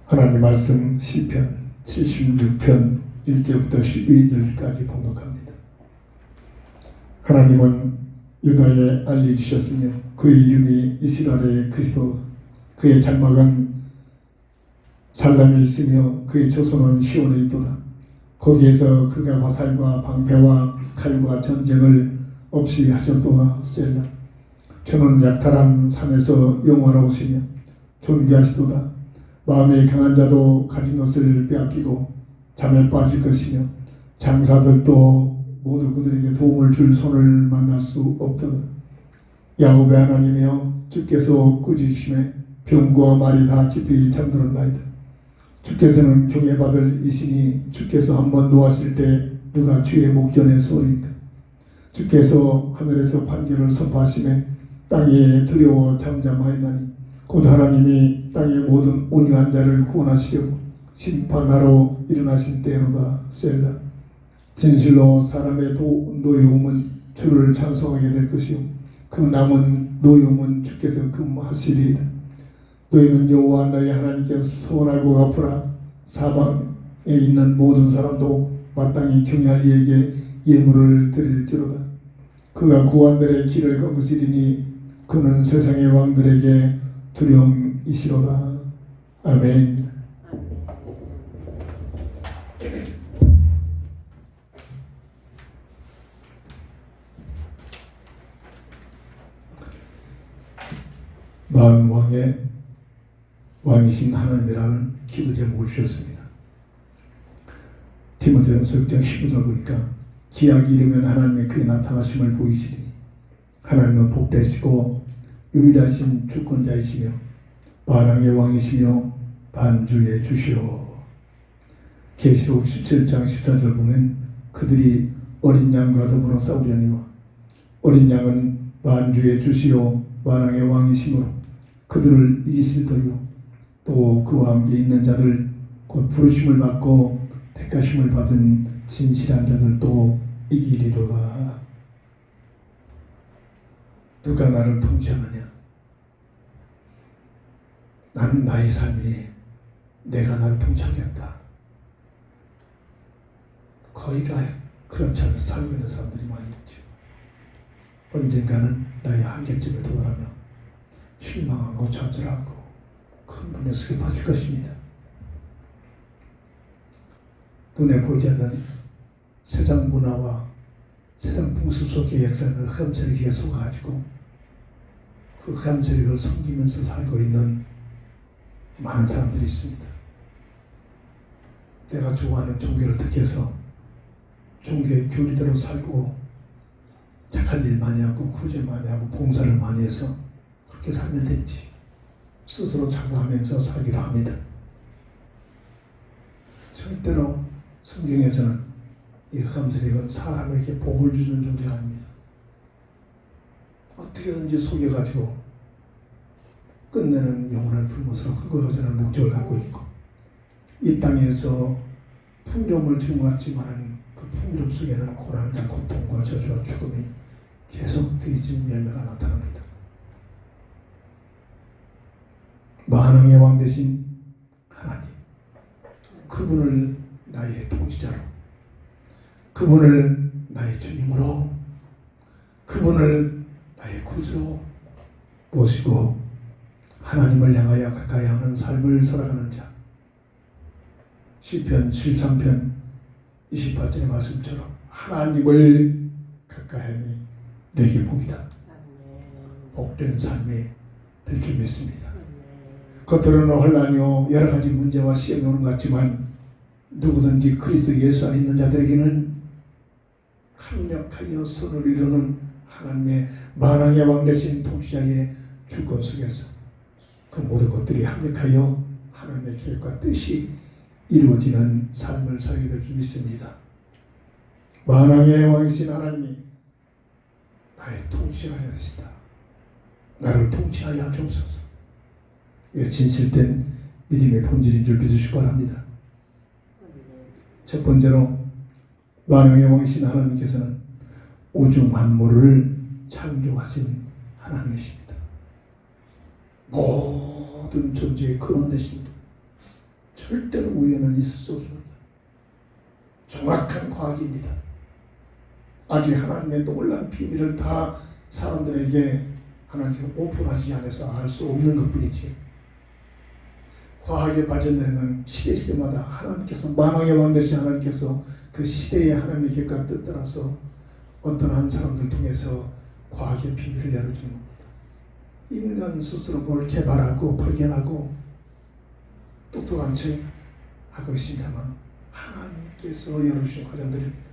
하나님 말씀 시편 76편 1절부터 12절까지 봉독합니다. 하나님은 유다에 알려주셨으며 그의 이름이 이스라엘의 그리스도, 그의 장막은 살람에 있으며 그의 조선은 시온에 있도다. 거기에서 그가 화살과 방패와 칼과 전쟁을 없이 하셨도다. 셀라. 주는 약탈한 산에서 영화로우시며 존귀하시도다. 마음에 강한 자도 가진 것을 빼앗기고 잠에 빠질 것이며 장사들도 모두 그들에게 도움을 줄 손을 만날 수 없도다. 야곱의 하나님이여, 주께서 꾸짖으심에 병과 말이 다 깊이 잠들었나이다. 주께서는 경외받을 이시니 주께서 한번 노하실 때 누가 주의 목전에 서리이까. 주께서 하늘에서 판결을 선포하시매 땅에 두려워 잠잠하였나니 곧 하나님이 땅의 모든 온유한 자를 구원하시려고 심판하러 일어나신 때로다. 셀라. 진실로 사람의 노여움은 주를 찬송하게 될 것이요 그 남은 노여움은 주께서 금하시리이다. 너희는 여호와 너희 하나님께서 선하고 갚으라. 사방에 있는 모든 사람도 마땅히 경외할 이에게 예물을 드릴지로다. 그가 고관들의 길을 꺾으시리니 그는 세상의 왕들에게 두려움이시로다. 아멘. 만왕의 왕이신 하나님이라는 기도 제목을 주셨습니다. 디모데전서 6장 15절 보니까 기약이 이르면 하나님의 그의 나타나심을 보이시리니 하나님은 복되시고 유일하신 주권자이시며 만왕의 왕이시며 만주의 주시오. 계시록 17장 14절 보면 그들이 어린 양과 더불어 싸우려니와 어린 양은 만주의 주시오 만왕의 왕이시므로 그들을 이기실 터이요 또 그와 함께 있는 자들 곧 부르심을 받고 택하심을 받은 진실한 자들도 이기리로다. 누가 나를 통치하느냐? 나는 나의 삶이니 내가 나를 통치하겠다. 거의가 그런 삶을 살고 있는 사람들이 많이 있죠. 언젠가는 나의 한계점에 도달하며 실망하고 좌절하고 큰 분의 속에 빠질 것입니다. 눈에 보이지 않는 세상 문화와 세상 풍습 속의 역사는 흑암 세력에 속아가지고 그 흑암 세력을 섬기면서 살고 있는 많은 사람들이 있습니다. 내가 좋아하는 종교를 택해서 종교의 교리대로 살고 착한 일 많이 하고 구제 많이 하고 봉사를 많이 해서 그렇게 살면 됐지. 스스로 자부하면서 살기도 합니다. 절대로 성경에서는 이 흑암 세력은 사람에게 복을 주는 존재가 아닙니다. 어떻게든지 속여가지고 끝내는 영원한 불못으로 끌고 가자는 목적을 갖고 있고 이 땅에서 풍요를 주는 것 같지만은 그 풍요 속에는 고난과 고통과 저주와 죽음이 계속 뒤진 열매가 나타납니다. 만왕의 왕 되신 하나님, 그분을 나의 통치자로, 그분을 나의 주님으로, 그분을 나의 구주로 모시고 하나님을 향하여 가까이 하는 삶을 살아가는 자. 시편 73편 28절의 말씀처럼 하나님을 가까이함이 내게 복이다. 복된 삶이 될 줄 믿습니다. 겉으로는 혼란이요 여러 가지 문제와 시험이 오는 것 같지만 누구든지 그리스도 예수 안에 있는 자들에게는 합력하여 선을 이루는 하나님의 만왕의 왕 되신 통치자의 주권 속에서 그 모든 것들이 합력하여 하나님의 계획과 뜻이 이루어지는 삶을 살게 될 줄 믿습니다. 만왕의 왕이신 하나님이 나의 통치자가 되시다. 나를 통치하여 주옵소서. 이게 진실된 믿음의 본질인 줄 믿으시기 바랍니다. 첫 번째로 만왕의 왕이신 하나님께서는 우주 만물을 창조하신 하나님이십니다. 모든 존재의 근원 되신 분, 절대로 우연은 있을 수 없습니다. 정확한 과학입니다. 아직 하나님의 놀라운 비밀을 다 사람들에게 하나님께서 오픈하지 않아서 알 수 없는 것뿐이지, 과학의 발전되는 시대마다 하나님께서 만왕의 왕 되신 하나님께서 그 시대의 하나님의 계획과 뜻 따라서 어떤 한 사람들 통해서 과학의 비밀을 열어주는 겁니다. 인간 스스로 뭘 개발하고 발견하고 똑똑한 척 하고 있습니다만 하나님께서 열어주신 과정들입니다.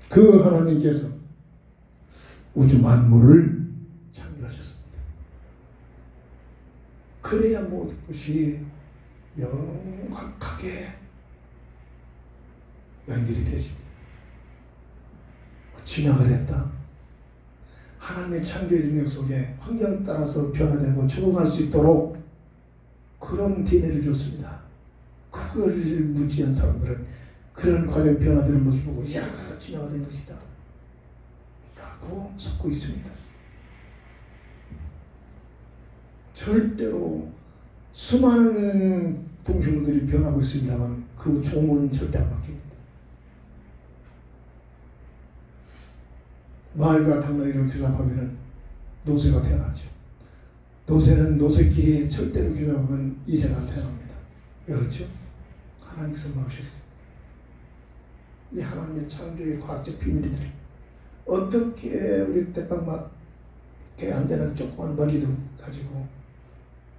그 하나님께서 우주 만물을 창조하셨습니다. 그래야 모든 것이 명확하게 연결이 되십니다. 진화가 됐다. 하나님의 창조의 능력 속에 환경 따라서 변화되고 적응할 수 있도록 그런 DNA를 줬습니다. 그걸 무지한 사람들은 그런 과정 변화되는 모습을 보고 이야 진화가 된 것이다 라고 속고 있습니다. 절대로 수많은 동식물들이 변하고 있습니다만 그 종은 절대 안 바뀝니다. 말과 당나귀를 교잡하면 노새가 태어나죠. 노새는 노새끼리 절대로 교잡하면 이새가 안 태어납니다. 그렇죠? 하나님께서 막으셨습니다. 이 하나님의 창조의 과학적 비밀들이 어떻게 우리 대빵맞게 안 되는 조그만 머리도 가지고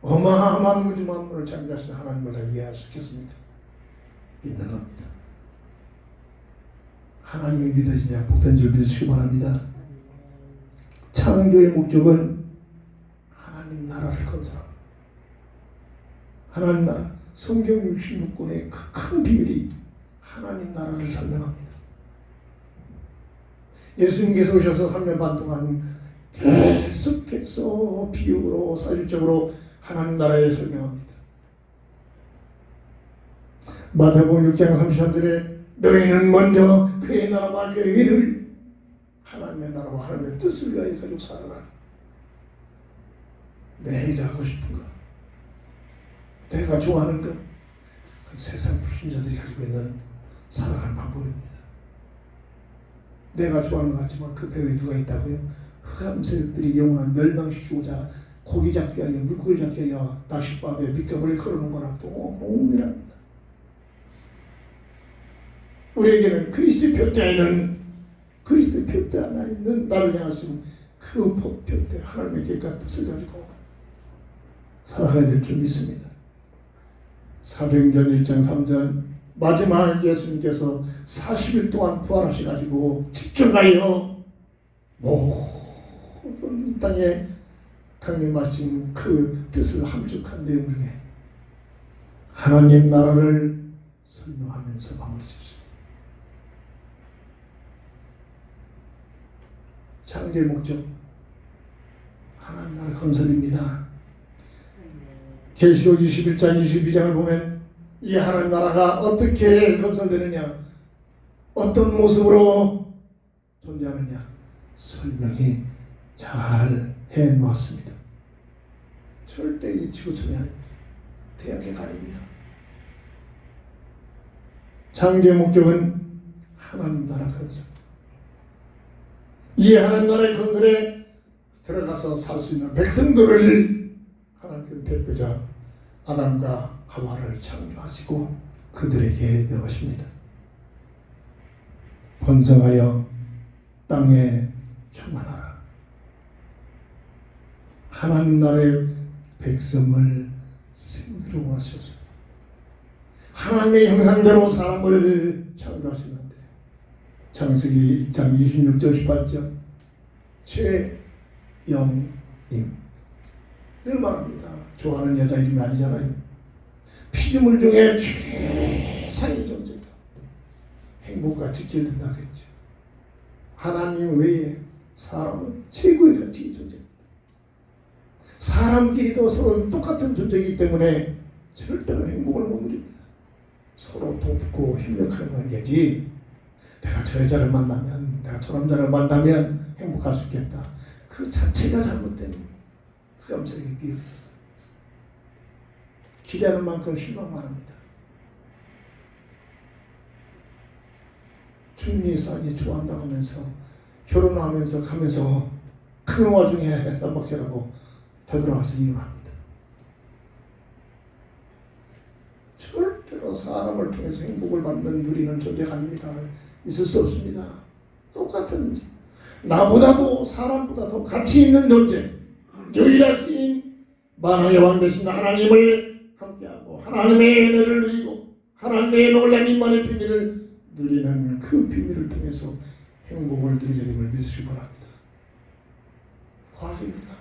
어마어마한 우주 만물을 창조하신 하나님을 다 이해할 수 있겠습니까? 믿는 겁니다. 하나님이 믿어지냐 복된 줄 믿으시기 바랍니다. 창조의 목적은 하나님 나라를 건설합니다. 하나님 나라, 성경 66권의 그 큰 비밀이 하나님 나라를 설명합니다. 예수님께서 오셔서 3년 반 동안 계속해서 비유로 사실적으로 하나님 나라에 설명합니다. 마태복음 6장 33절에 너희는 먼저 그의 나라와 그의 의를 하나님의 나라와 하나님의 뜻을 위하여 가지고 살아라. 내가 하고 싶은 것, 내가 좋아하는 것, 그 세상 불신자들이 가지고 있는 살아가는 방법입니다. 내가 좋아하는 것 같지만 그 배후에 누가 있다고요? 흑암 세력들이 영원한 멸망시키고자 고기 잡기 위하여 물고기 잡기 위하여 낚싯밥에 밑값을 걸어놓은 거랑 동일합니다. 우리에게는 그리스도의 표대에는 그리스도의 표대 안에 있는 나를 향하신 그 표대 하나님의 계획과 뜻을 가지고 살아가야 될 줄 믿습니다. 사도행전 1장 3절 마지막 예수님께서 40일 동안 부활하셔가지고 집중하여 모든 이 땅에 강림하신 그 뜻을 함축한 내용 중에 하나님 나라를 설명하면서 마무리했습니다. 창조의 목적 하나님 나라 건설입니다. 계시록 21장 22장을 보면 이 하나님 나라가 어떻게 건설되느냐, 어떤 모습으로 존재하느냐 설명이 잘 해놓았습니다. 절대 잊히고 전이 아닙니다. 대학의 가립니다. 창조의 목적은 하나님 나라 건설. 이 하나님 나라의 건설에 들어가서 살 수 있는 백성들을 하나님께서 대표자 아담과 하와를 창조하시고 그들에게 명하십니다. 번성하여 땅에 충만하라. 하나님 나라의 백성을 세우기로 원하셔서 하나님의 형상대로 사람을 창조하시는데 창세기 1장 26절 18절 최영임 늘 말합니다. 좋아하는 여자 이름이 아니잖아요. 피조물 중에 최상의 존재다. 행복같이 길든다고 했죠. 하나님 외에 사람은 최고의 가치의 존재입니다. 사람끼리도 서로 똑같은 존재이기 때문에 절대로 행복을 못 누립니다. 서로 돕고 협력하는 관계지 내가 저 여자를 만나면 내가 저 남자를 만나면 행복할 수 있겠다. 그 자체가 잘못된 흑암적인 비유입니다. 기대하는 만큼 실망만 합니다. 주님이 이상하게 좋아한다고 하면서 결혼하면서 가면서 큰 와중에 쌈박질하고 되돌아가서 이혼합니다. 절대로 사람을 통해서 행복을 받는 누리는 존재가 아닙니다. 있을 수 없습니다. 똑같은 나보다도 사람보다 더 가치 있는 존재 유일하신 만왕의 왕 되신 하나님을 함께하고 하나님의 은혜를 누리고 하나님의 놀라운 임만의 비밀을 누리는 그 비밀을 통해서 행복을 누리게 됨을 믿으시기 바랍니다. 과학입니다.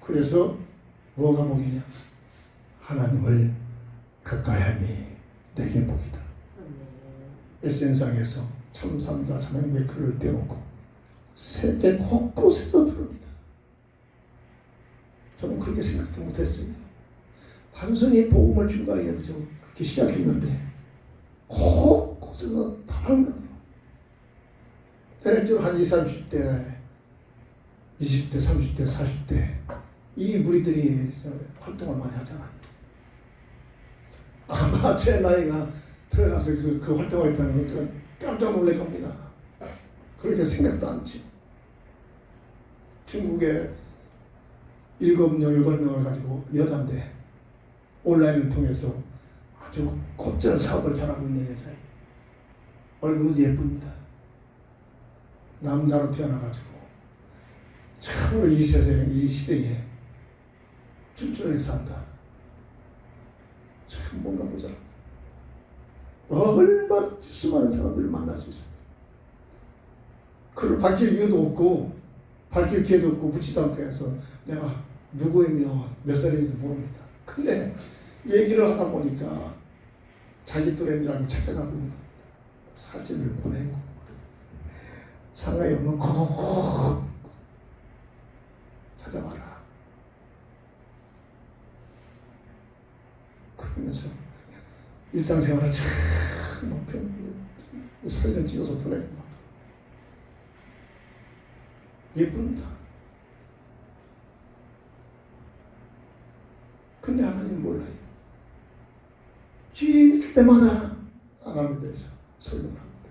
그래서 뭐가 복이냐? 하나님을 가까이함이 내게 복이다. SN상에서 참삼과 참행백회를 떼어놓고 세계 곳곳에서 들읍니다. 저는 그렇게 생각도 못했어요. 단순히 복음을 증거하려고 그렇게 시작했는데 곳곳에서 다른 때렸죠. 한 20, 30대, 20대, 30대, 40대 이 무리들이 활동을 많이 하잖아요. 아마 제 나이가 들어가서 그 활동을 했다니까 깜짝 놀랄 겁니다. 그렇게 생각도 않지. 중국에 7명, 8명을 가지고 여자인데 온라인을 통해서 아주 곧잘 사업을 잘하고 있는 여자예요. 얼굴도 예쁩니다. 남자로 태어나가지고 참으로 이 세상에, 이 시대에 춘추하게 산다. 참 뭔가 모자랍니다. 얼마나 수많은 사람들을 만날 수 있습니다. 그걸 밝힐 이유도 없고 밝힐 기회도 없고 묻지도 않고 해서 내가 누구이며 몇 살인지도 모릅니다. 근데 얘기를 하다 보니까 자기 또래인 줄 알고 착각하고 있는 겁니다. 사진을 보내고 상하이 오면 콕 찾아봐라. 그러면서 일상생활을 참 사진을 찍어서 보내고 예쁩니다. 근데 하나님 몰라요. 기회 있을 때마다 하나님에 대해서 설명을 합니다.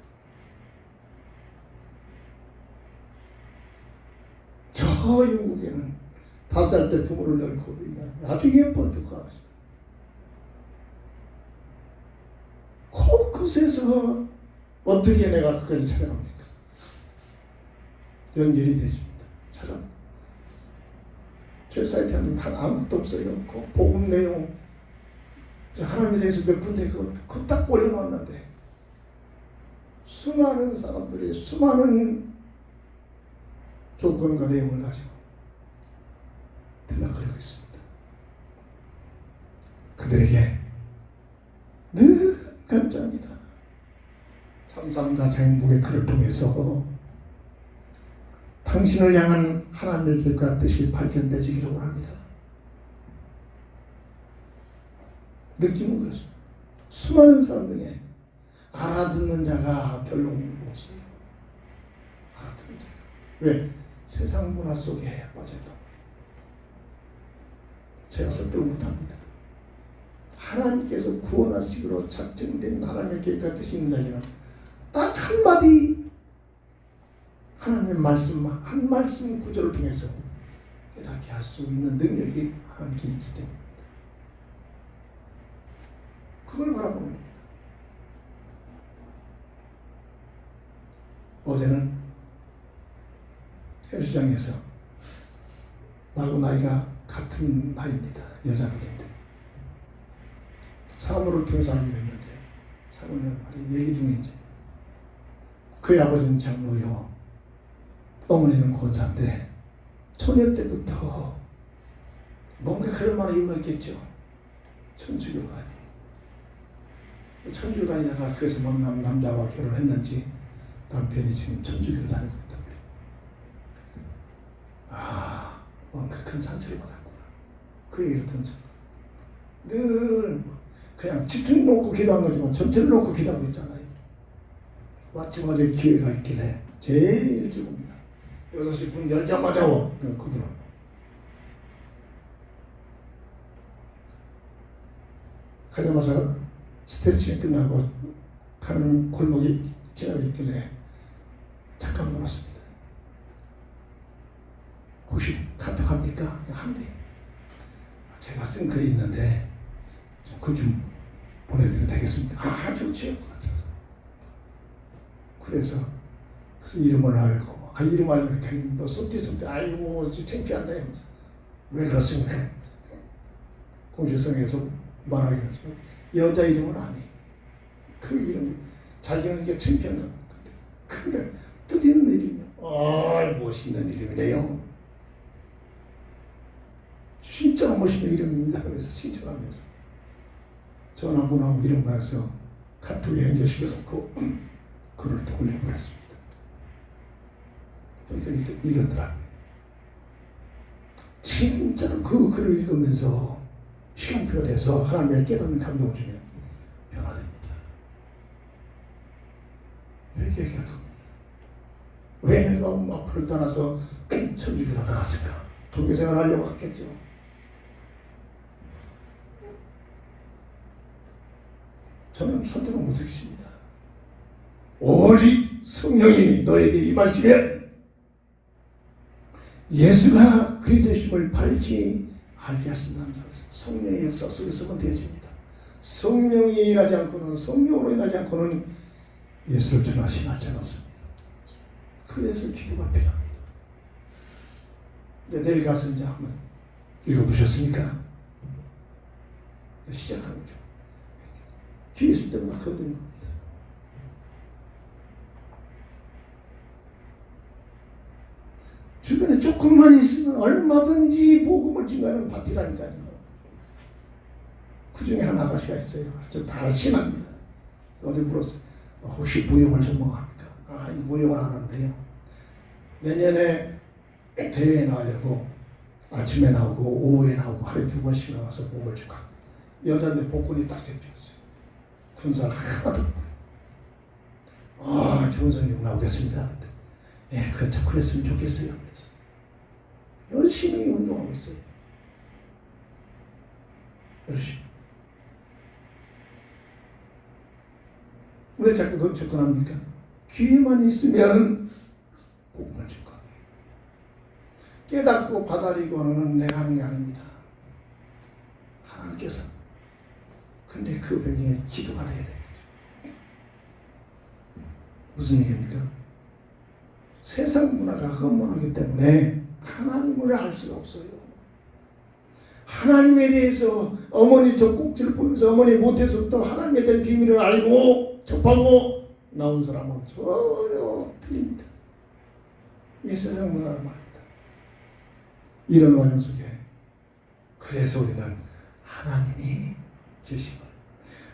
저 영국에는 5살 때 부모를 낳고 아주 예쁜 독하시다. 곳곳에서 어떻게 내가 그까지 찾아갑니까? 연결이 되십니다. 찾아갑니다. 제 사이트에는 아무것도 없어요. 그 복음 내용 하나님에 대해서 몇 군데 그거 딱 올려놨는데 수많은 사람들이 수많은 조건과 내용을 가지고 들락거리고 있습니다. 그들에게 늘 감사합니다. 참삼과 행복의 글을 통해서 당신을 향한 하나님의 계획과 뜻이 발견되기를 원합니다. 느낌은 그렇습니다. 수많은 사람 중에 알아듣는 자가 별로 없어요. 알아듣는 자가. 왜? 세상 문화 속에 빠져있단 말이에요. 제가 설득을 못합니다. 하나님께서 구원하시기로 작정된 하나님의 계획과 뜻이 있는 자에게는 딱 한마디 하나님의 말씀, 한 말씀 구절을 통해서 깨닫게 할 수 있는 능력이 하나님께 있기 때문입니다. 그걸 바라보는 겁니다. 어제는 헬스장에서 나하고 나이가 같은 나이입니다. 여자분인데 사모를 통해서 알게 됐는데 사모는 말이 얘기 중에 이제 그의 아버지는 장로요, 어머니는 권사인데 초년 때부터 뭔가 그럴 만한 이유가 있겠죠. 천주교 다니. 천주교 다니다가 그래서 만난 남자와 결혼했는지 남편이 지금 천주교를 다니고 있다고 그래요. 아, 뭔가 큰 상처를 받았구나. 그 얘기를 듣면서 늘 그냥 집중 놓고 기도한 거지만 전체를 놓고 기도하고 있잖아요. 마침 어제 기회가 있길래 제일 일찍 옵니다. 6시 문 열자마자 그분은. 가자마자 스트레칭이 끝나고 가는 골목이 지나고 있길래 잠깐 물었습니다. 혹시 카톡 합니까? 한대. 제가 쓴 글이 있는데 그걸 좀 보내드려도 되겠습니까? 아, 좋지요. 그래서 이름을 알고, 이름 알고 너 썸띠 아이고 창피한다. 왜 그렇습니까? 공실성에서 말하기로 했지만 여자 이름은 아니. 그 이름 자기는 이게 창피한 것 같아. 그래 뜻있는 이름이야. 아, 멋있는 이름이래요. 진짜 멋있는 이름입니다. 그래서 칭찬하면서 전화번호하고 이름 가서 카톡에 연결시켜놓고 글을 또 올려보냈습니다. 그러니까 읽었더라고요. 진짜로 그 글을 읽으면서 시간표가 돼서 하나님의 깨닫는 감동을 주면 변화됩니다. 회개할 겁니다. 왜 내가 엄마 아빠를 떠나서 천주교로 나갔을까? 종교생활 하려고 갔겠죠. 저는 선택을 못하겠습니다. 오직 성령이 너에게 임하시면 예수가 그리스도심을 발지 알게 하신다는 사실, 성령의 역사 속에서만 되어집니다. 성령이 일하지 않고는, 성령으로 일하지 않고는 예수를 전하시는 자가 없습니다. 그래서 기도가 필요합니다. 이제 내일 가서 이제 한번 읽어보셨습니까? 시작하는 거죠. 기회 있을 때마다 건드는 겁니다. 주변에 조금만 있으면 얼마든지 복음을 증가하는 파티라니까요. 그 중에 하나가 있어요. 저 다 신합니다. 어제 물었어요. 혹시 무용을 전공합니까? 아, 무용을 안 하는데요. 내년에 대회에 나가려고 아침에 나오고 오후에 나오고 하루에 2번씩 나와서 몸을 좀 갖고. 여자인데 복근이 딱 잡혔어요. 군살 하나도 없고요. 아, 좋은 성경 나오겠습니다. 예, 그렇죠. 그랬으면 좋겠어요. 그래서 열심히 운동하고 있어요. 열심히. 왜 자꾸 그걸 접근합니까? 기회만 있으면 복음을 접근합니다. 깨닫고 받아들이고는 내가 하는 게 아닙니다. 하나님께서. 근데 그 병에 기도가 돼야 돼요. 무슨 얘기입니까? 세상 문화가 흠문하기 때문에 하나님을 알 수가 없어요. 하나님에 대해서 어머니 젖꼭지를 보면서 어머니 못해서 또 하나님에 대한 비밀을 알고 접하고 나온 사람은 전혀 틀립니다. 이게 세상 문화란 말입니다. 이런 과정 속에 그래서 우리는 하나님이 계신 걸,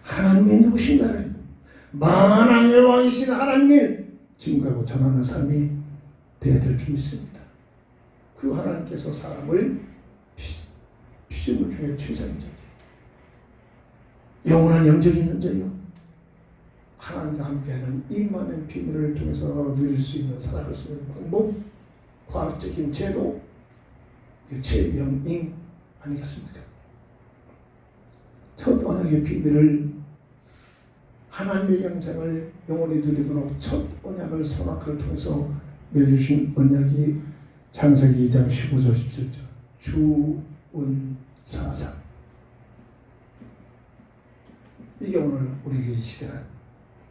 하나님이 누구신가를 만왕의 왕이신 하나님을 증거하고 전하는 삶이 되어야 될 줄 믿습니다. 그 하나님께서 사람을 피조물 중에 최상인 자죠. 영원한 영적이 있는 자요. 하나님과 함께하는 임마는 비밀을 통해서 누릴 수 있는, 살아갈 수 있는 방법, 과학적인 제도, 최영인 아니겠습니까? 첫 언약의 비밀을, 하나님의 영생을 영원히 누리도록 첫 언약을 선악을 통해서 내주신 언약이 창세기 2장 15절 17절 주운사상. 이게 오늘 우리에게 이 시대는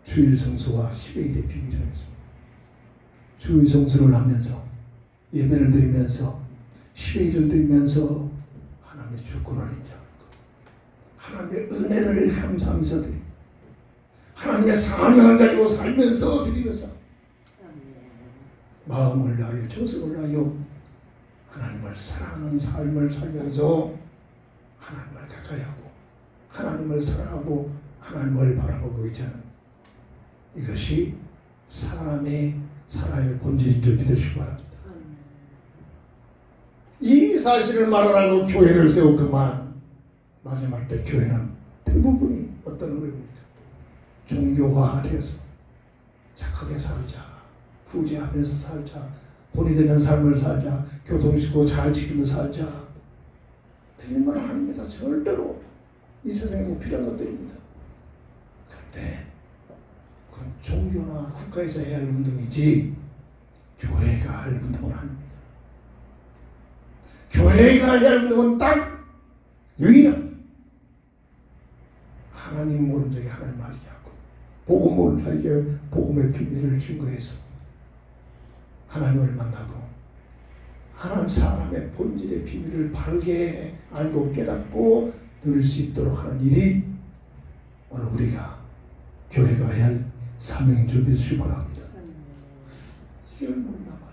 주일 성수와 10의 일의 비밀이었습니다. 주일 성수를 하면서 예배를 드리면서 10의 1을 드리면서 하나님의 주권을 인정하는 것, 하나님의 은혜를 감사하면서 드립니다. 하나님의 사명을 가지고 살면서 드리면서 마음을 다하여 정성을 다하여 하나님을 사랑하는 삶을 살면서 하나님을 가까이 하고 하나님을 사랑하고 하나님을 바라보고 있자는 이것이 사람의 살아야 할 본질인 줄 믿으시기 바랍니다. 이 사실을 말하라고 교회를 세웠구만. 마지막 때 교회는 대부분이 어떤 의미입니까? 종교화되어서 착하게 살자, 구제하면서 살자, 본이 되는 삶을 살자, 교통식구 잘 지키면서 살자. 틀린 말은 아닙니다. 절대로 이 세상에 꼭 필요한 것들입니다. 그런데 그건 종교나 국가에서 해야 할 운동이지 교회가 할 운동은 아닙니다. 교회가 해야 할 운동은 딱 유일합니다. 하나님 모르는 자에게 하나님 알게 하고 복음 모르는 자에게 복음의 비밀을 증거해서 하나님을 만나고 하나님 사람의 본질의 비밀을 바르게 알고 깨닫고 누릴 수 있도록 하는 일이 오늘 우리가 교회가 해야 할 사명인 줄 믿으시기 바랍니다. 이걸 모른단 말이죠.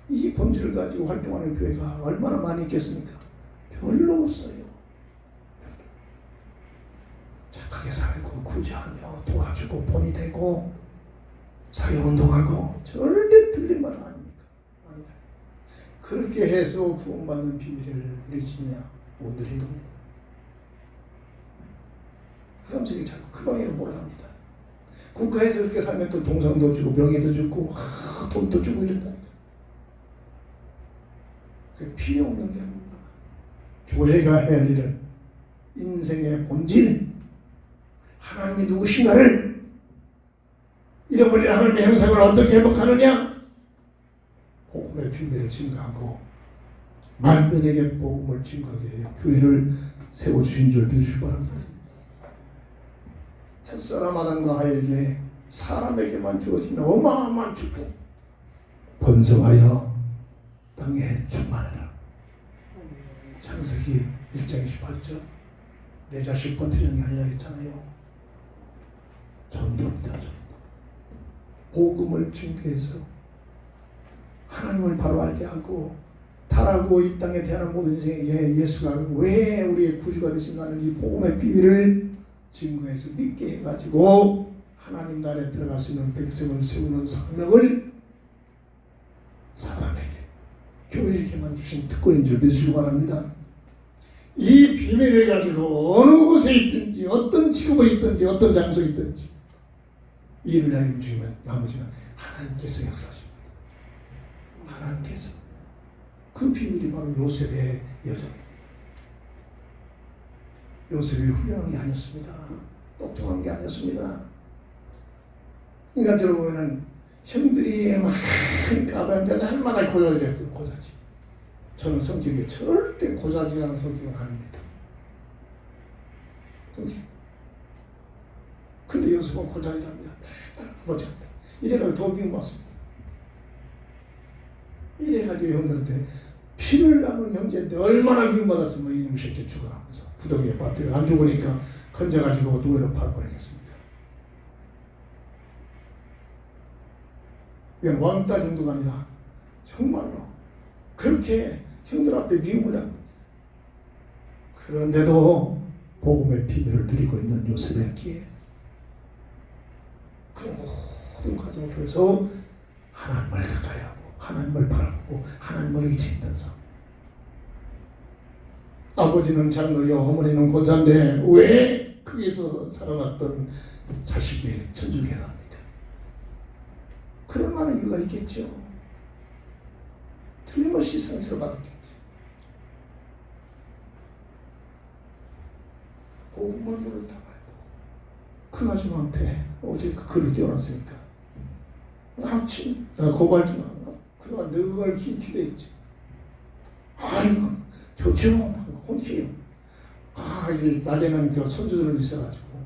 이 본질을 가지고 활동하는 교회가 얼마나 많이 있겠습니까? 별로 없어요. 착하게 살고 구제하며 도와주고 본이 되고 사회운동하고 절대 틀린 말은 아닙니까? 아니다. 그렇게 해서 구원받는 비밀을 누리시냐? 못 누린 겁니다. 사람들이 자꾸 그 방향으로 몰아갑니다. 국가에서 그렇게 살면 또 동상도 주고 명예도 주고 돈도 주고 이런다니까. 그게 필요 없는 게 아닙니다. 교회가 해야 할 일은 인생의 본질, 하나님이 누구신가를 잃어버린 하나님의 형상을 어떻게 회복하느냐? 복음의 비밀을 증거하고 만민에게 복음을 증거하게 해요. 교회를 세워주신 줄 믿으시기 바랍니다. 첫사람 아담과 하에게 사람에게만 주어진 어마어마한 축복, 번성하여 땅에 충만하라. 창세기 1장 28절. 내 자식 번트리는 게 아니라 했잖아요. 전도입니다. 전도. 복음을 증거해서 하나님을 바로 알게 하고 타락하고 이 땅에 태어난 모든 인생에 예수가 왜 우리의 구주가 되신다는 이 복음의 비밀을 증거해서 믿게 해가지고 하나님 나라에 들어갈 수 있는 백성을 세우는 사명을 사람에게, 교회에게만 주신 특권인 줄 믿으시기 바랍니다. 이 비밀을 가지고 어느 곳에 있든지 어떤 직업에 있든지 어떤 장소에 있든지 일을 하여 움직이면 나머지는 하나님께서 역사하십니다. 하나님께서. 그 비밀이 바로 요셉의 여정입니다. 요셉이 훌륭한 게 아니었습니다. 똑똑한 게 아니었습니다. 인간적으로 보면은 형들이 막 아버지한테 날마다 고자질했어요. 고자질. 저는 성격이 절대 고자질하는 성격은 아닙니다. 근데 요셉은 고자질합니다. 못했다. 이래가지고 더 미움받습니다. 이래가지고 형들한테 피를 남은 형제인데 얼마나 미움받았으면 이놈 새끼 죽어가면서 구덩이에 빠뜨려 안 죽으니까 건져가지고 노예로 팔아버리겠습니까? 이건 왕따 정도가 아니라 정말로 그렇게 형들 앞에 미움을 한 겁니다. 그런데도 복음의 비밀을 누리고 있는 요셉의 기에 그 모든 과정을 통해서 하나님을 가까이 하고 하나님을 바라보고 하나님을 의지했던 삶. 아버지는 장로요 어머니는 권사인데 왜 거기서 살아났던 자식이 천주교에 갑니까? 그럴 만한 이유가 있겠죠. 틀림없이 상처를 받았겠죠. 복음을 모른다 말이야. 그 아줌마한테 어제 그 글을 띄워놨으니까 나 고발 좀 하고 그동안 늘 기도했지. 아이고 좋죠. 혼키요. 이게 낮에는 그 선주들을 있어가지고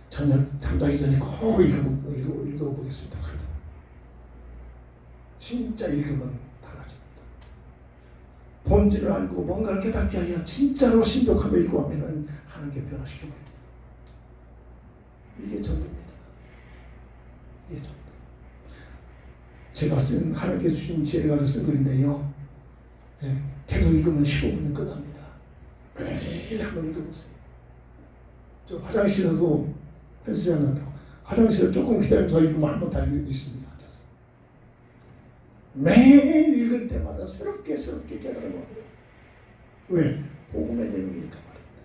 저녁 잠자기 전에 꼭 읽어보겠습니다. 그래도 진짜 읽으면 달라집니다. 본질을 알고 뭔가를 깨닫게 하여 진짜로 신속하며 읽고하면 하나님께 변화시켜버립니다. 이게 전도입니다. 이게 전도. 제가 쓴 하나님께 주신 지혜를 가지고 쓴 글인데요. 네, 계속 읽으면 15분은 끝납니다. 매일 한번 읽어보세요. 저 화장실에서 헬스장 간다고 화장실에 조금 기다리면서 읽으면 한번 다 읽습니다. 앉아서. 매일 읽을 때마다 새롭게 깨달은 거예요. 왜? 복음의 내용이니까 말입니다.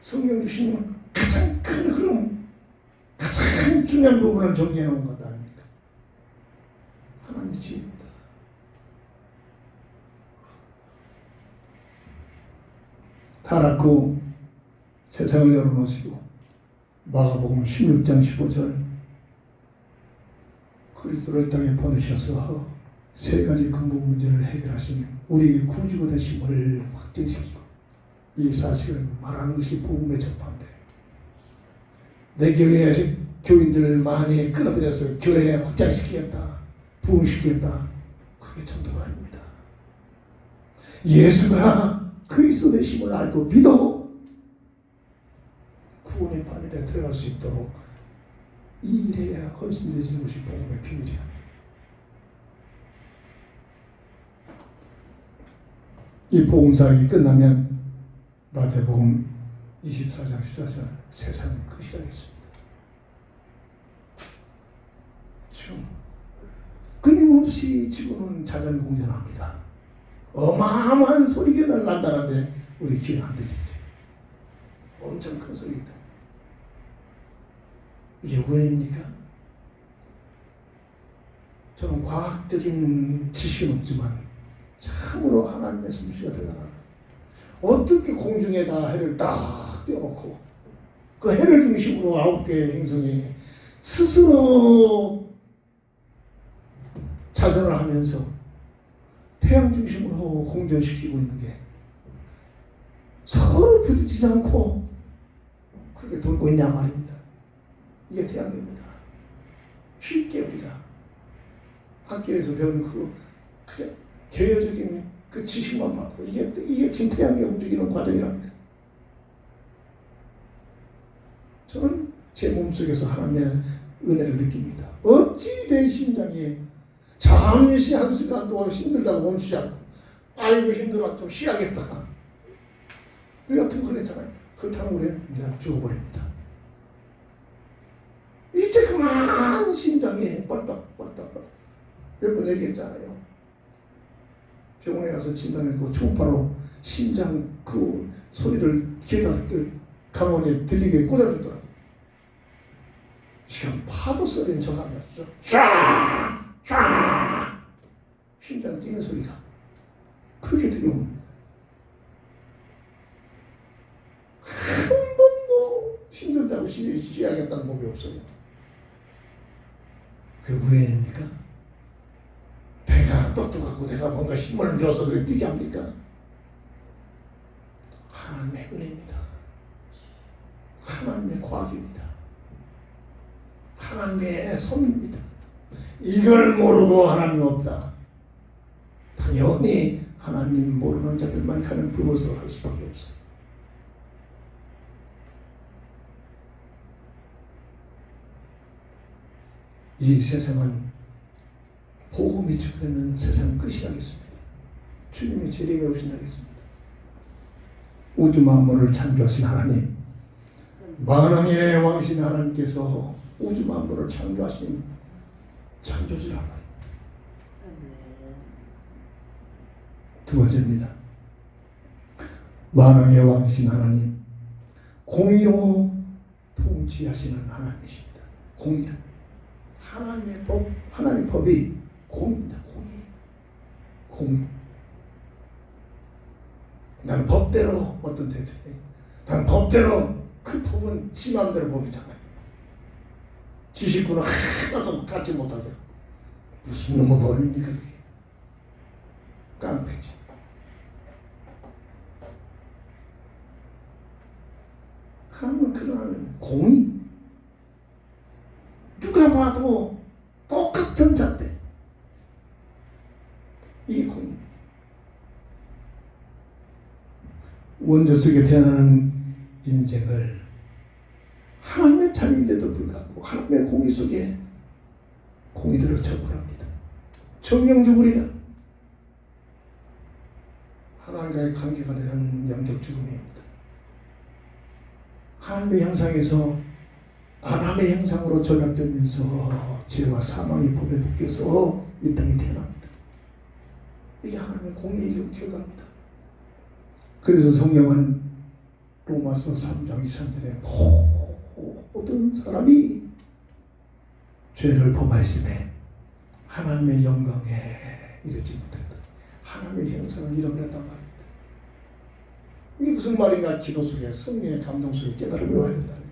성경 주시는 가장 큰 흐름, 가장 중요한 부분을 정리해 놓은 것 아닙니까? 하나님의 지혜입니다. 타락후 세상을 열어놓으시고 마가복음 16장 15절 그리스도를 땅에 보내셔서 세 가지 근본 문제를 해결하신 우리 구주가 되심을 확증시키고 이 사실을 말하는 것이 복음의 접한데 내 교회 교인들을 많이 끌어들여서 교회 확장시키겠다, 부흥시키겠다, 그게 전도가 아닙니다. 예수가 그리스도 되심을 알고 믿어 구원의 바늘에 들어갈 수 있도록 이 일에 헌신되시는 것이 복음의 비밀이야. 이 복음사역이 끝나면 마태복음 24장 14절 세상은 끝이라겠습니다. 지금 끊임없이 지구는 자전공전합니다. 어마어마한 소리가 난다는데 우리 귀는 안 들리죠. 엄청 큰 소리입니다. 이게 우연입니까? 저는 과학적인 지식은 없지만 참으로 하나님의 솜씨가 대단하다. 어떻게 공중에다 해를 딱 띄워놓고 그 해를 중심으로 9개의 행성이 스스로 자전을 하면서 태양 중심으로 공전시키고 있는 게 서로 부딪히지 않고 그렇게 돌고 있냐 말입니다. 이게 태양입니다. 쉽게 우리가 학교에서 배운 그냥 개요적인 그 지식만 받고 이게 지금 태양이 움직이는 과정이랍니다. 저는 제 몸속에서 하나님의 은혜를 느낍니다. 어찌 내 심장이 잠시 한순간 동안 힘들다고 멈추지 않고 아이고 힘들어 좀 쉬어야겠다. 여튼 그랬잖아요. 그렇다면 우리는 그냥 죽어버립니다. 이제 그만 심장이 뻘떡뻘떡 몇 번 얘기했잖아요. 병원에 가서 진단했고 초음파로 심장 그 소리를 귀에다 그 강원에 들리게 꽂아주더라고요. 지금 파도 소리는 저가 안 나죠. 쫙! 쫙! 심장 뛰는 소리가 그렇게 들려옵니다. 한 번도 힘들다고 쉬어야겠다는 법이 없어요. 그게 우연입니까? 내가 똑똑하고 내가 뭔가 힘을 줘서 그래 뛰게 합니까? 하나님의 은혜입니다. 하나님의 과학입니다. 하나님의 섭입니다. 이걸 모르고 하나님 없다. 당연히 하나님 모르는 자들만 가는 불못으로 할 수밖에 없어요. 이 세상은 복음이 축되면 세상 끝이 나겠습니다. 주님이 재림에 오신다겠습니다. 우주 만물을 창조하신 하나님, 만왕의 왕신 하나님께서 우주 만물을 창조하신 창조주라 말입니다. 두 번째입니다. 만왕의 왕신 하나님, 공의로 통치하시는 하나님이십니다. 공의로. 하나님의 법, 하나님의 법이 공의입니다. 공의. 나는 법대로 어떤 대통령, 나는 법대로 그 법은 지 마음대로 법이잖아요. 지식구는 하나도 갖지 못하죠. 무슨 놈의 법입니까 그게? 깡패지. 하나님은 그런 공의. 누가 봐도 똑같은 자인데 원조 속에 태어나는 인생을 하나님의 자녀인데도 불구하고 하나님의 공의 속에 공의대로 처벌합니다. 정령 죽으리라. 하나님과의 관계가 되는 영적 죽음입니다. 하나님의 형상에서 아담의 형상으로 전락되면서 죄와 사망의 법에 묶여서 이 땅에 태어납니다. 이게 하나님의 공의의 결과입니다. 그래서 성경은 로마서 3장 23절에 모든 사람이 죄를 범하였음에 하나님의 영광에 이르지 못했다. 하나님의 형상을 잃어버렸단 말입니다. 이게 무슨 말인가? 기도 속에 성령의 감동 속에 깨달음이 와야 된다는 거예요.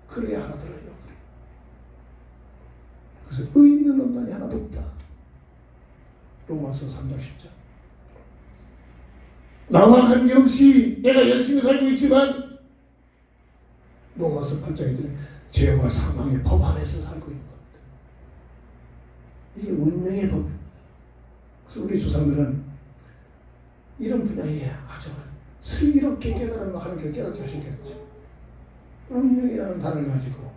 그래야 알아들어요. 그래서 의인 있는 엄단이 하나도 없다. 로마서 3장 10절. 나와 관계없이 내가 열심히 살고 있지만 로마서 8장에 들은 죄와 사망의 법 안에서 살고 있는 겁니다. 이게 운명의 법입니다. 그래서 우리 조상들은 이런 분야에 아주 슬기롭게 깨달음을 하는 게 깨닫게 하시겠죠. 운명이라는 단어를 가지고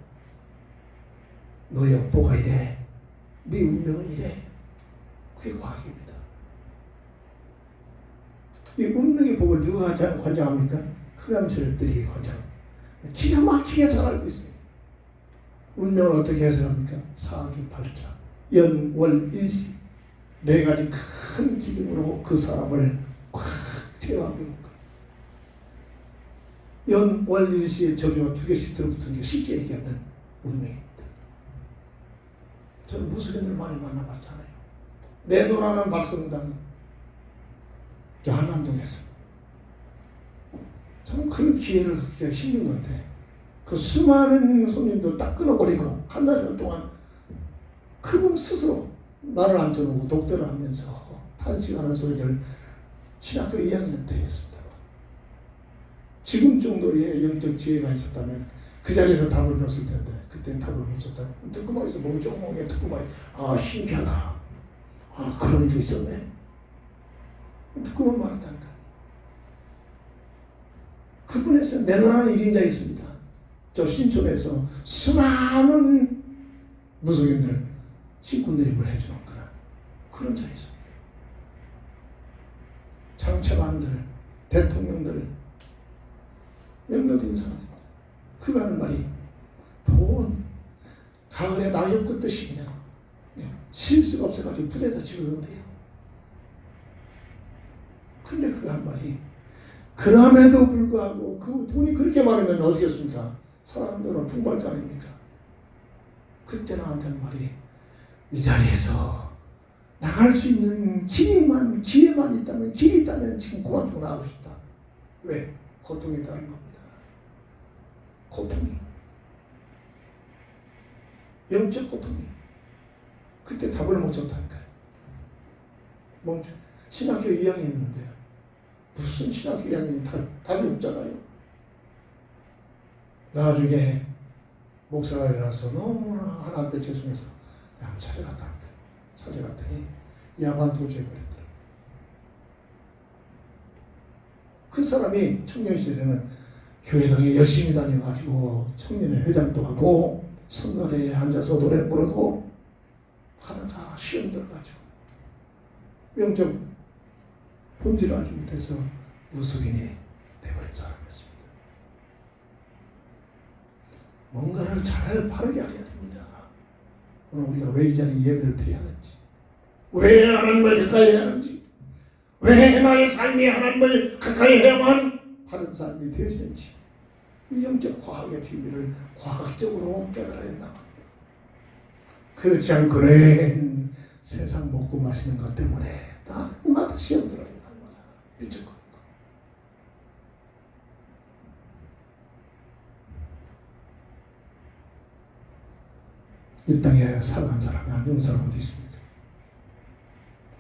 너의 업보가 이래, 네 운명은 이래. 그게 과학입니다. 이 운명의 법을 누가 관장합니까? 흑암세력들이 관장합니다. 기가 막히게 잘 알고 있어요. 운명을 어떻게 해석합니까? 사주팔자, 연월일시 네 가지 큰 기둥으로 그 사람을 꽉 제어하고 있는 거예요. 연월일시의 저주가 2개씩 들어붙은 게 쉽게 얘기하면 운명입니다. 저는 무슬림들 많이 만나봤잖아요. 내노라는 박성당 저 한남동에서 참 큰 기회를 갖기가 힘든 건데 그 수많은 손님들 딱 끊어버리고 한 달 동안 그분 스스로 나를 앉혀놓고 독대를 하면서 탄식하는 소리를 신학교 2학년 때 했습니다. 지금 정도의 영적 지혜가 있었다면 그 자리에서 답을 배웠을 텐데 그때는 답을 못 줬다. 듣고만 있어. 멍청하게 듣고만 아 신기하다. 아 그런 일이 있었네. 듣고만 말았다니까. 그분에서 내노라는 1인자 있습니다. 저 신촌에서 수많은 무속인들을 신군대립을 해주는 그런 자 있습니다. 장차관들, 대통령들, 영도된 사람입니다. 그가 하는 말이 돈, 가을에 낙엽 긋듯이 그냥 실수가 없어가지고 부대에다 집어넣는데요. 근데 그가 한 말이 그럼에도 불구하고 그 돈이 그렇게 많으면 어떻겠습니까? 사람들은 풍부할 거 아닙니까? 그때 나한테 한 말이 이 자리에서 나갈 수 있는 기회만 있다면 길이 있다면 지금 그만두고 나가고 싶다. 왜? 고통이 다른 겁니다. 고통이 영적 고통이 그때 답을 못 줬다니까요. 신학교 2학년 있는데 무슨 신학교 2학년이 답이 없잖아요. 나중에 목사가 일어나서 너무나 하나님께 죄송해서 한번 찾아갔다니까요. 찾아갔더니 야만 도주해버렸더라고요. 그 사람이 청년 시절에는 교회당에 열심히 다녀가지고 청년회 회장도 하고 선거대에 앉아서 노래 부르고 하다가 시험 들어가지고 영적 본질을 알지 못해서 무속인이 돼버린 사람이었습니다. 뭔가를 잘 바르게 알아야 됩니다. 오늘 우리가 왜 이 자리에 예배를 드려야 하는지, 왜 하나님을 가까이 해야 하는지, 왜 나의 삶이 하나님을 가까이 해야만 바른 삶이 되어지는지 이 영적 과학의 비밀을 과학적으로 깨달아야 된다. 그렇지 않고는 세상 먹고 마시는 것 때문에 날마다 시험 들어요. 날마다 미쳤고 이 땅에 살아간 사람이 안 좋은 사람 어디 있습니까?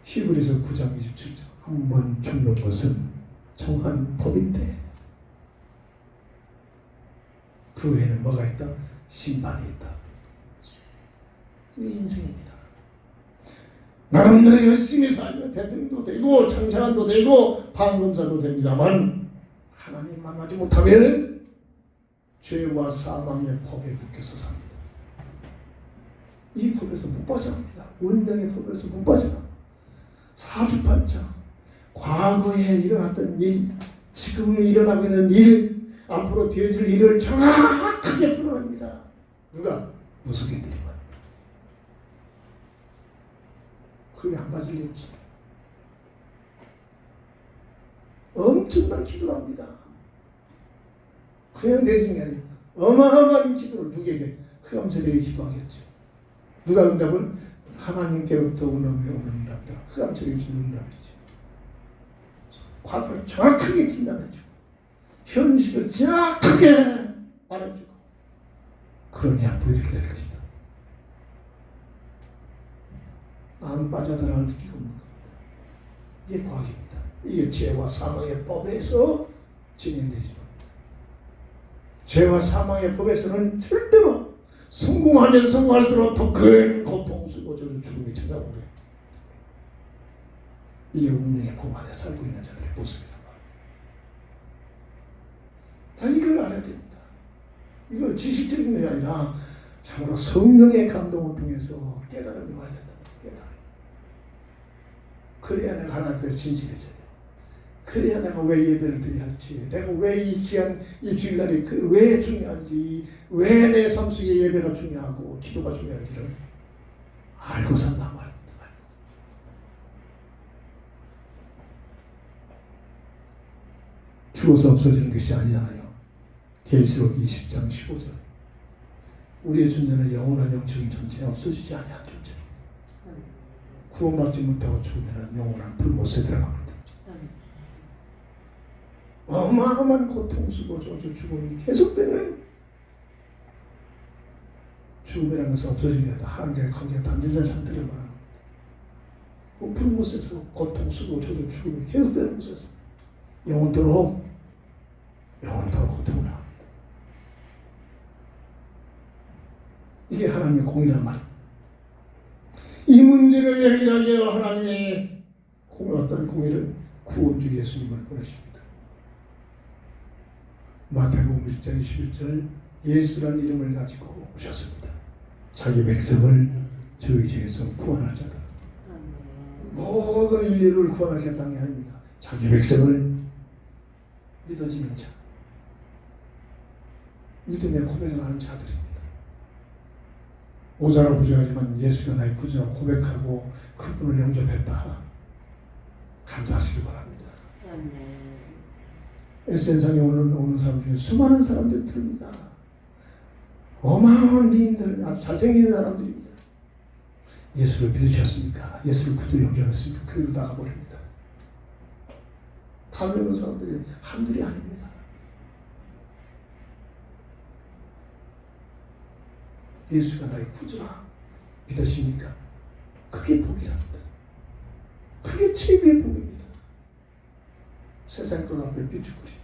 히브리서 9장 27절 한 번 죽는 것은 정한 법인데 그 외에는 뭐가 있다? 심판이 있다. 이게 인생입니다. 나름대로 열심히 살면 대통령도 되고 장차관도 되고 판검사도 됩니다만 하나님 만나지 못하면 죄와 사망의 법에 묶여서 삽니다. 이 법에서 못 벗어납니다. 운명의 법에서 못 벗어납니다. 사주팔자, 과거에 일어났던 일, 지금 일어나고 있는 일, 앞으로 되어질 일을 정확하게 풀어냅니다. 누가? 무속인들이 말입니다. 그게 안 맞을 리 없어요. 엄청난 기도를 합니다. 그냥 대중이 아니라 어마어마한 기도를 누구에게? 흑암세력에 기도하겠죠. 누가 응답을? 하나님께로부터 응답해 오는 응답이라. 흑암세력이 주는 응답이죠. 과거를 정확하게 진단해주고 현실을 정확하게 말해주고 그러니 앞으로 이렇게 될 것이다. 안 빠져들어갈 필요가 없는 겁니다. 이게 과학입니다. 이게 죄와 사망의 법에서 진행되지 겁니다. 죄와 사망의 법에서는 절대로 성공하면 성공할수록 더 큰 고통, 수고를 죽음이 찾아오는 거예요. 이게 운명의 법 안에 살고 있는 자들의 모습이란 말입니다. 자, 이걸 알아야 됩니다. 이걸 지식적인 게 아니라 참으로 성령의 감동을 통해서 깨달음이 와야 된다. 깨달음. 그래야 내가 하나님 앞에 진실해져요. 그래야 내가 왜 예배를 드려야 할지, 내가 왜 이 귀한 이 주일날이 왜 중요한지, 왜 내 삶 속에 예배가 중요하고 기도가 중요한지를 알고 산단 말입니다. 죽어서 없어지는 것이 아니잖아요. 계시록 20장 15절. 우리의 존재는 영원한 영적인 존재, 없어지지 아니한 존재. 구원받지 못하고 죽으면 영원한 불못에 들어갑니다. 어마어마한 고통, 수고, 저주, 죽음이 계속되는 죽음이라는 것은 없어지는 게 아니라 하나님과의 관계가 단절된 상태를 말하는 겁니다. 그 불못에서 고통, 수고, 저주, 죽음이 계속되는 곳에서 영원토록 고통을 합니다. 이게 하나님의 공의란 말입니다. 이 문제를 해결하기 위해 하나님의 어떤 공의를 구원주 예수님을 보내십니다. 마태복음 1장 21절 예수란 이름을 가지고 오셨습니다. 자기 백성을 저희 죄에서 구원할 자다. 모든 인류를 구원하겠다는 게 아닙니다. 자기 백성을 믿어지는 자, 믿음의 고백을 하는 자들입니다. 오자라 부자하지만 예수가 나의 구주라 고백하고 그분을 영접했다. 감사하시기 바랍니다. SN상에 오는 사람 중에 수많은 사람들이 들립니다. 어마어마한 미인들, 아주 잘생긴 사람들입니다. 예수를 믿으셨습니까? 예수를 구주로 영접했습니까? 그대로 나가버립니다. 다 믿는 사람들이 한둘이 아닙니다. 예수가 나의 구주라 믿으십니까? 그게 복이랍니다. 그게 최고의 복입니다. 세상 것 앞에 삐죽거리면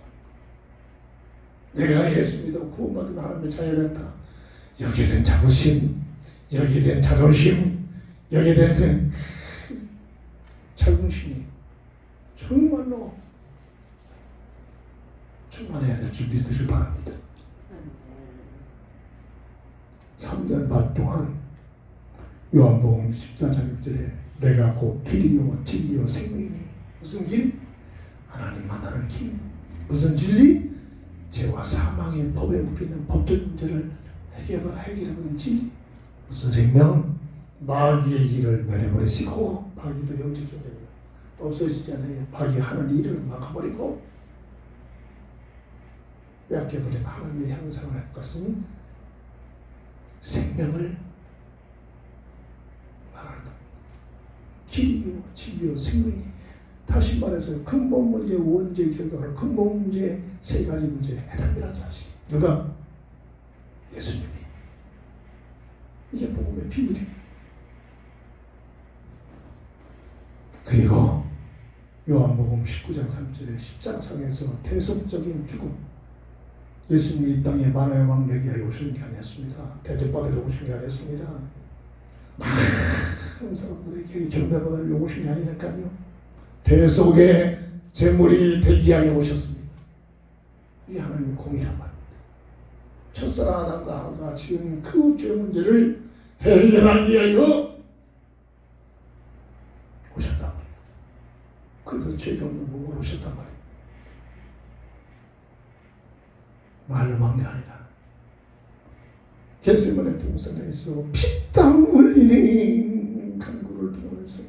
내가 예수 믿어 구원받은 하나님의 자녀가 됐다. 여기에 된 자부심, 여기에 된 자존심, 여기에 된 자긍심이 정말로 충만해야 될 줄 믿으시기 바랍니다. 3년 반 동안 요한복음 14장 6절에 내가 곧 길이요 진리요 생명이니 무슨 길? 하나님 만나는 길. 무슨 진리? 죄와 사망의 법에 묶여있는 법적 문제를 해결해보는 진리. 무슨 생명? 마귀의 길을 면해버리시고 마귀도 영적 존재입니다. 없어지지 않아요. 마귀 하는 일을 막아버리고 빼앗겨버린 하나님의 형상을 할 것은 생명을 말하는 겁니다. 길이요 진리요 생명이니 다시 말해서 근본 문제, 원죄, 결과로 근본 문제 세 가지 문제에 해당되는 사실. 누가? 예수님이. 이게 복음의 비밀입니다. 그리고 요한복음 19장 3절에 십자가상에서 대속적인 죽음. 예수님이 이 땅에 만화의 왕 되기 위하여 오신 게 아니었습니다. 대접받으러 오신 게 아니었습니다. 많은 사람들에게 경배받으러 오신 게 아니니까요. 대속의 제물이 되기 위하여 오셨습니다. 이 하나님의 공이란 말입니다. 첫사랑 아담과 하와가 지금 그 죄 문제를 해결하기 위하여 오셨단 말입니다. 그래서 죄가 없는 몸으로 오셨단 말입니다. 말로만 게 아니라 겟세마네 동산에서 피땀 흘리는 간구를 들으면서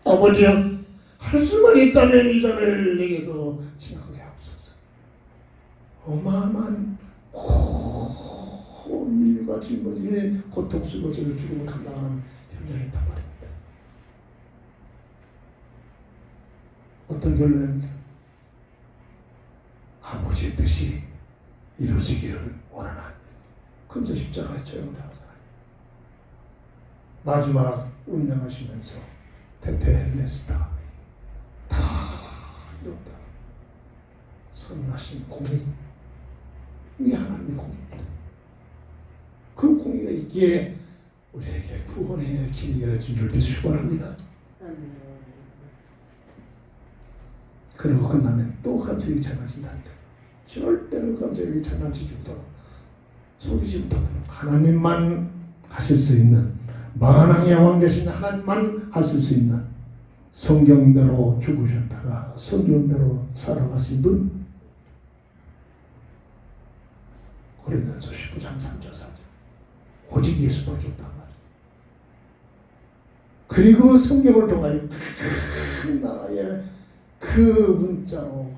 아버지여 할 수만 있다면 이 잔을 내게서 지나가게 하옵소서. 어마어마한 온 인류가 짊어질 고통 속에서 죽음을 감당하는 현장이었단 말입니다. 어떤 결론입니까? 아버지의 뜻이 이루어지기를 원하나. 금세 십자가에 처형을 하잖아요. 마지막 운명하시면서 테텔레스타 다 이뤘다. 선하신 공의, 이 하나님의 공의입니다. 그 공의가 있기에 우리에게 구원의 길이 열어진 줄 믿으시기 바랍니다. 그리고 끝나면 또 감정이 장난친다니까요. 절대로 감정이 장난치지부터 속이지부터 하나님만 하실 수 있는, 만왕의 왕 되신 하나님만 하실 수 있는, 성경대로 죽으셨다가 성경대로 살아가신 분, 고린도전서 19장 3절 4절 오직 예수밖에 없단 말이에요. 그리고 성경을 통하여 큰 나라의 그 문자로,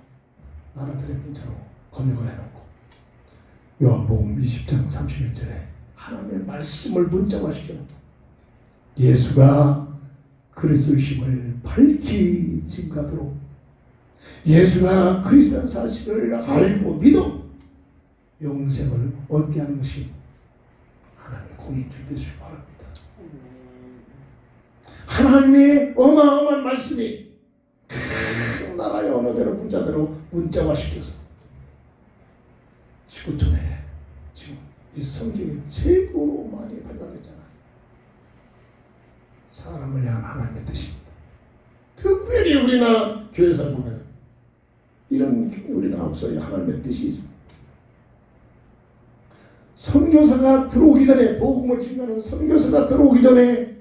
나라들의 문자로 번역을 해놓고 요한복음 20장 31절에 하나님의 말씀을 문자화시켜놓고 예수가 그리스도이심을 밝히 증가하도록, 예수가 그리스도의 사실을 알고 믿어 영생을 얻게 하는 것이 하나님의 공인 줄 믿으시기 바랍니다. 하나님의 어마어마한 말씀이 큰 나라의 언어대로 문자대로 문자화시켜서 지구촌에 지금 이 성경이 최고로 많이 발간됐잖아요. 사람을 향한 하나님의 뜻입니다. 특별히 우리나라 교회사 보면 이런 우리나라 없어요. 하나님의 뜻이 있습니다. 선교사가 들어오기 전에, 복음을 증거하는 선교사가 들어오기 전에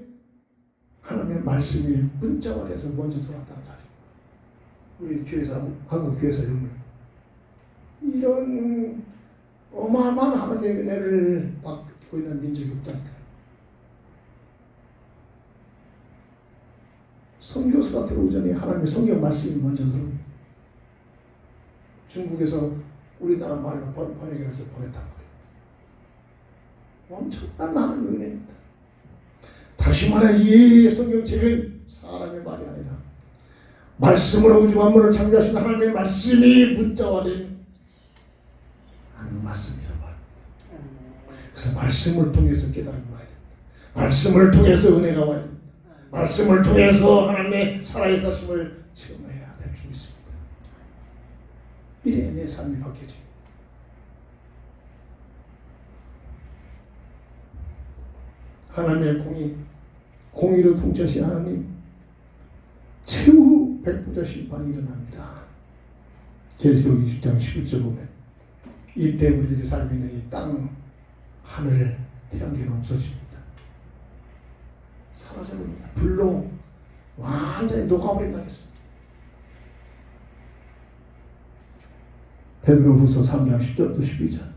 하나님의 말씀이 문자화돼서 먼저 들어왔다는 사실. 우리 교회사, 한국 교회사 연맹 이런 어마어마한 하나님의 은혜를 받고 있는 민족이 없다니까. 선교사가 들어오기 전에 하나님의 성경 말씀이 먼저 들어옵니다. 중국에서 우리나라 말로 번역해서 보냈단 말이에요. 엄청난 하나님의 은혜입니다. 다시 말해, 이 성경책은 사람의 말이 아니라 말씀으로 우주 만물을 창조하신 하나님의 말씀이 문자화된 하나님의 말씀이란 말입니다. 그래서 말씀을 통해서 깨달음이 와야 됩니다. 말씀을 통해서 은혜가 와야 됩니다. 말씀을 통해서 하나님의 살아계심을 체험해야 될 줄 믿습니다. 이래야 내 삶이 바뀌어집니다. 하나님의 공의로 통치하신 하나님, 최후 백부자 심판이 일어납니다. 계시록 20장 11절 보면 이때 우리들이 살고 있는 이 땅, 하늘, 태양계는 없어집니다. 사라져버립니다. 불로 완전히 녹아버린다 했습니다. 베드로후서 3장 10절부터 12절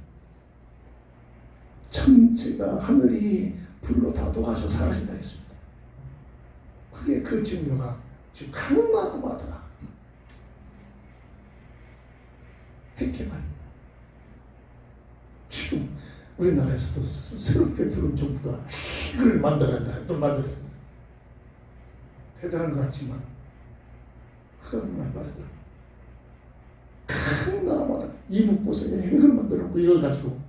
천지가, 하늘이 불로 다 녹아서 사라진다 했습니다. 그게 그 증거가 지금 각 나라마다 핵개발. 지금 우리나라에서도 새롭게 들어온 정부가 핵을 만들어낸다, 핵을 만들어낸다. 대단한 것 같지만 얼마나 빠르다. 각 나라마다 이북 보석에 핵을 만들었고 이걸 가지고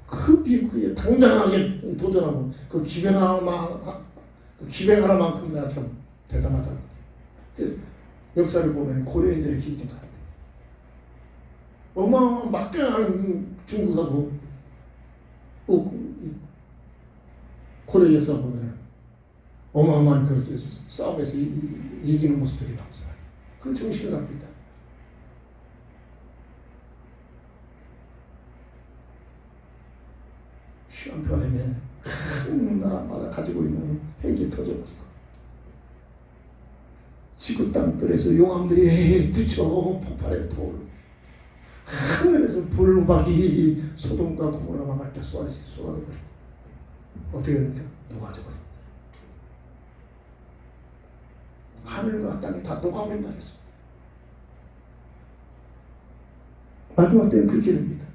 그 미국에 당당하게 도전하고 그 기백 하나만큼 내가 참 대단하다. 그 역사를 보면 고려인들의 기준인 것 같아요. 어마어마한 막강한 중국하고 고려 역사 보면 어마어마한 그 싸움에서 이기는 모습들이 나오잖아요. 그 정신을 갖고 있다. 시간표가 되면 큰 나라마다 가지고 있는 핵이 터져버리고 지구 땅들에서 용암들이 뒤쳐 폭발해 떠오르고 하늘에서 불우박이 소돔과 고모라 망할 때 쏟아져버리고 어떻게 됩니까? 녹아져버립니다. 하늘과 땅이 다 녹아버린다 그랬습니다. 마지막 때는 그렇게 됩니다.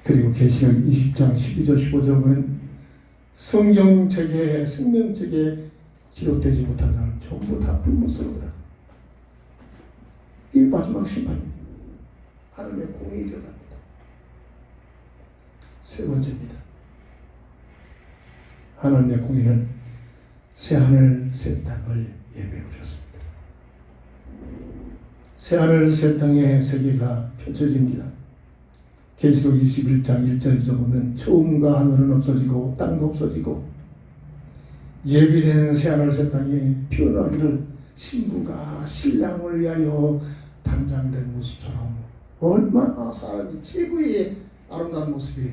그리고 계시록 20장 12절 15절 보면 성경책에 생명책에 기록되지 못한 자는 전부 다 불못으로 들어가. 이 마지막 심판입니다. 하나님의 공의에 일어납니다. 세 번째입니다. 하나님의 공의는 새하늘 새 땅을 예비해 놓으셨습니다. 새하늘 새 땅의 세계가 펼쳐집니다. 계시록 21장 1절에서 보면 처음과 하늘은 없어지고 땅도 없어지고 예비된 새하늘 새 땅이 피어나기를 신부가 신랑을 위하여 단장된 모습처럼 얼마나 사람이 최고의 아름다운 모습이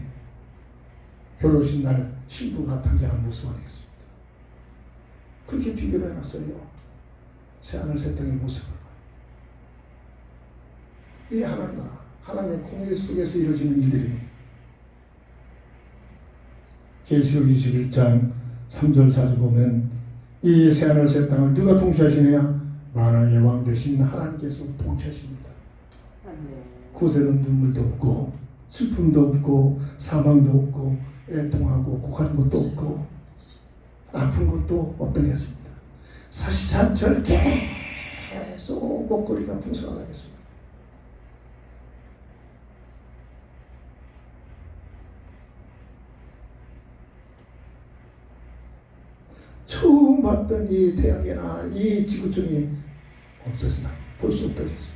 결혼식 날 신부가 단장한 모습 아니겠습니까? 그렇게 비교를 해놨어요. 새하늘 새 땅의 모습을. 이 하나님 나라, 하나님의 공의 속에서 이루어지는 일들입니다. 계시록 21장 3절 4절 보면 이 새하늘 새 땅을 누가 통치하시느냐? 만왕의 왕 되신 하나님께서 통치하십니다. 곳에는 눈물도 없고 슬픔도 없고 사망도 없고 애통하고 곡한 것도 없고 아픈 것도 없다겠습니다. 사시사철 계속 먹거리가 풍성하다겠습니다. 처음 봤던 이 태양계나 이 지구촌이 없어진다. 볼 수 없다겠습니다.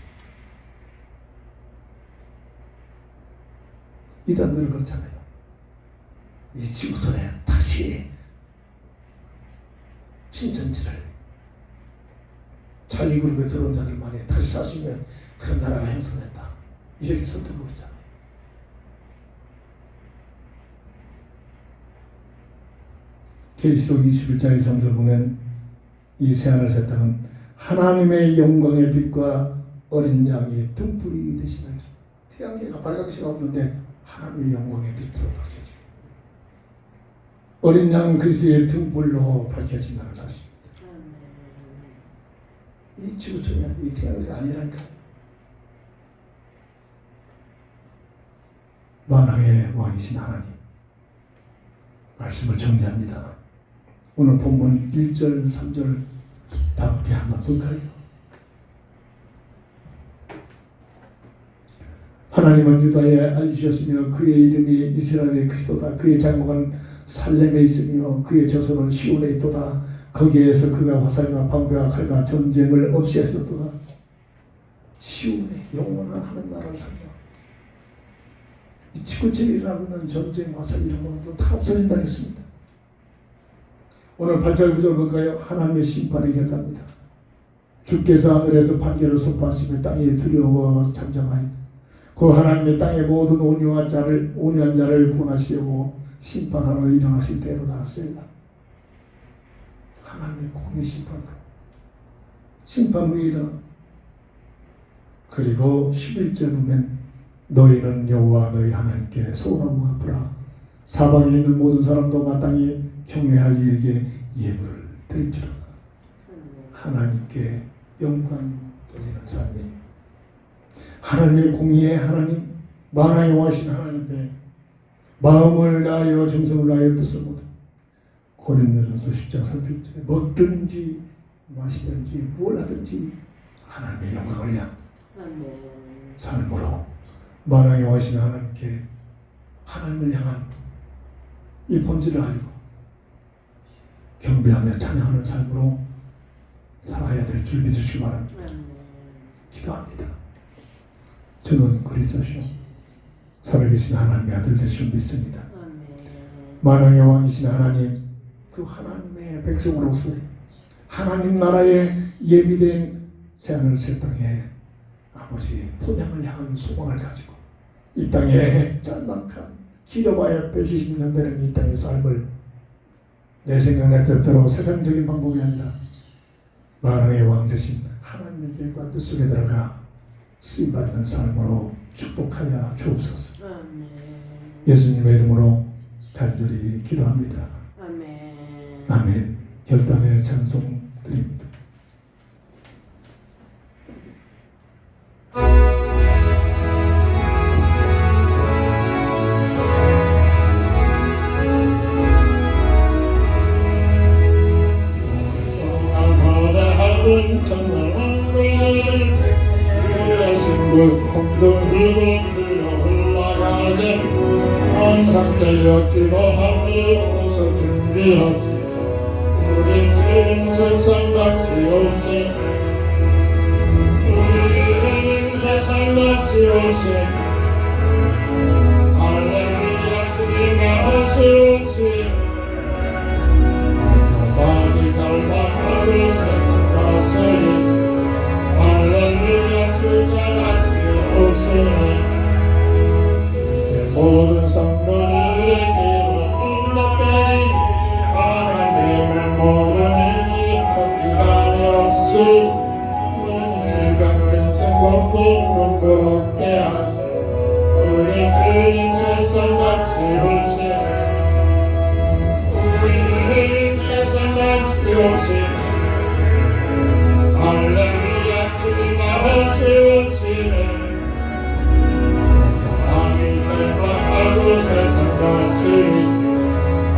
이단들은 그렇잖아요. 이 지구촌에 다시 신천지를 자기 그룹에 들어온 자들만이 다시 사시면 그런 나라가 형성된다. 이렇게 선택하고 있잖아요. 계시록 21장 2절을 보면 이 새하늘 새 땅은 하나님의 영광의 빛과 어린 양의 등불이 되시다. 태양계가 밝아지가 없는데 하나님의 영광의 빛으로 밝혀지고 어린 양 그리스도의 등불로 밝혀진다는 사실입니다. 이 지구촌이 이 태양계가 아니라니까. 만왕의 왕이신 하나님 말씀을 정리합니다. 오늘 본문 1절 3절 다 함께 한번 볼까요? 하나님은 유다에 알리셨으며 그의 이름이 이스라엘의 그리스도다. 그의 장막은 살렘에 있으며 그의 저소는 시온에 있도다. 거기에서 그가 화살과 방패와 칼과 전쟁을 없이 하셨도다. 시온에 영원한 하는 나라를 살며 이 지구촌에 일어나고 있는 전쟁, 화살 이런 것도 다 없어진다 했습니다. 오늘 8절 9절 볼까요? 하나님의 심판의 결과입니다. 주께서 하늘에서 판결을 선포하시며 땅이 두려워 잠잠하여 그 하나님의 땅의 모든 온유한 자를 구원하시려고 심판하러 일어나실 때로 나왔습니다. 하나님의 공의 심판 후에 일어나. 그리고 11절 보면 너희는 여호와 너희 하나님께 소원하고 갚으라. 사방에 있는 모든 사람도 마땅히 경외할 이에게 예물을 드릴지로다. 하나님께 영광 돌리는 삶이 하나님의 공의의 하나님, 만왕의 왕이신 하나님께 마음을 다하여 정성을 다하여 뜻을 모두 고린도전서 10장 30절에 먹든지 마시든지 뭘 하든지 하나님의 영광을 위한 삶으로 만왕의 왕이신 하나님께 하나님을 향한 이 본질을 알고 경배하며 찬양하는 삶으로 살아야 될 줄 믿으시기 바랍니다. 기도합니다. 저는 그리스도시요 살아계신 하나님의 아들 되시를 믿습니다. 만왕의 왕이신 하나님, 그 하나님의 백성으로서 하나님 나라에 예비된 새하늘 새 땅에 아버지 본향을 향한 소망을 가지고 이 땅에 짤막한 길어봐야 120년 되는 이 땅의 삶을 내 생각 내 뜻대로 세상적인 방법이 아니라 만왕의 왕 되신 하나님의 계획과 뜻 속에 들어가 쓰임받는 삶으로 축복하여 주옵소서. 예수님의 이름으로 간절히 기도합니다. 아멘. 결단의 찬송 드립니다. 정말 왕국을 공동으로 들어 올라가네. 항상 되어 기도함으로써 준비하지. 우리 주님 세상 다시 오시. 우리 주님 세상 다시 오시. 할렐루야 주님의 다시 오시. 많이 갈망하고 세상 다스리. 할렐루야 주가 다시 오시네. 모든 성도들에게로 불러빼니 하나님을 모르니 거기가 없으니 주가 큰 생각도 부끄럽게 하시. 우리 주님 세상 다시 오시네. 우리 주님 세상 다시 오시네. 할렐루야 주가 다시 오시네. 세상 다스리.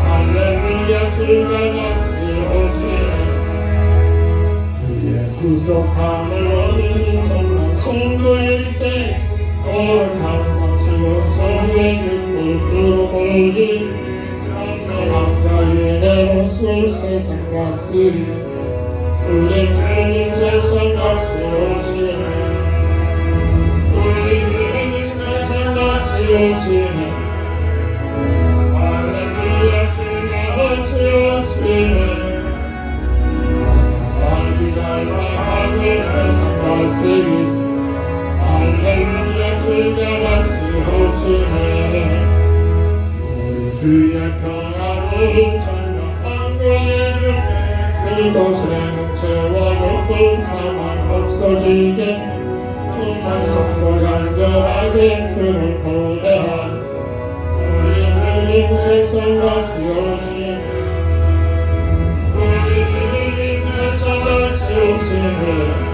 할렐루야 주가 다시 오시네. 그의 구속함을 얻은 정말 성도일 때 거룩한 것으로 성의 육부로 오니 감사인으로서 세상 다스리. 우리 주님 세상 다시 오시네. 우리 주님 세상 다시 오시네. 할렐루야 주가 다시 오시네. 우리 주의 평화로 찬양한 거예를 그곳에는 죄와 높은 사망 없어지게 정말 성도 간절하게 주를 고대한 우리 주님 세상 다시 오시네. 우리 주님 세상 다시 오시네.